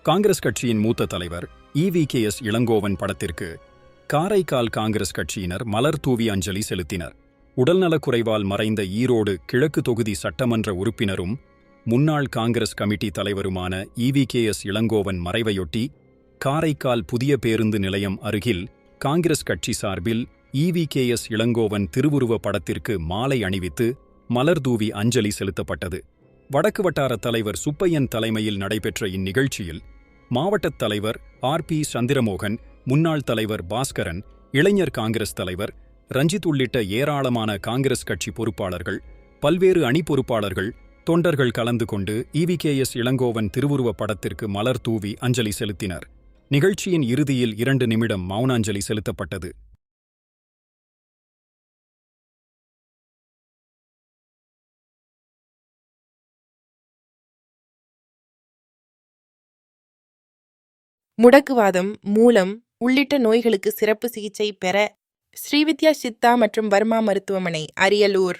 காங்கிரஸ் கட்சியின் மூத்த தலைவர் EVKS இளங்கோவன் படத்திற்கு காரைக்கால் காங்கிரஸ் கட்சியினர் மலர் தூவி அஞ்சலி செலுத்தினர். உடல்நலக்குறைவால் மறைந்த ஈரோடு கிழக்கு தொகுதி சட்டமன்ற உறுப்பினரும் முன்னாள் காங்கிரஸ் கமிட்டி தலைவருமான EVKS இளங்கோவன் மறைவையொட்டி காரைக்கால் புதிய பேருந்து நிலையம் அருகில் காங்கிரஸ் கட்சி சார்பில் EVKS இளங்கோவன் திருவுருவ படத்திற்கு மாலை அணிவித்து மலர்தூவி அஞ்சலி செலுத்தப்பட்டது. வடக்கு வட்டார தலைவர் சுப்பையன் தலைமையில் நடைபெற்ற இந்நிகழ்ச்சியில் மாவட்டத் தலைவர் RP சந்திரமோகன், முன்னாள் தலைவர் பாஸ்கரன், இளைஞர் காங்கிரஸ் தலைவர் ரஞ்சித் உள்ளிட்ட ஏராளமான காங்கிரஸ் கட்சி பொறுப்பாளர்கள், பல்வேறு அணி பொறுப்பாளர்கள், தொண்டர்கள் கலந்து கொண்டு EVKS இளங்கோவன் திருவுருவ படத்திற்கு மலர் தூவி அஞ்சலி செலுத்தினர். நிகழ்ச்சியின் இறுதியில் 2 நிமிடம் மௌனாஞ்சலி செலுத்தப்பட்டது. முடக்குவாதம், மூலம் உள்ளிட்ட நோய்களுக்கு சிறப்பு சிகிச்சை பெற ஸ்ரீவித்யா சித்தா மற்றும் வர்மா மருத்துவமனை, அரியலூர்.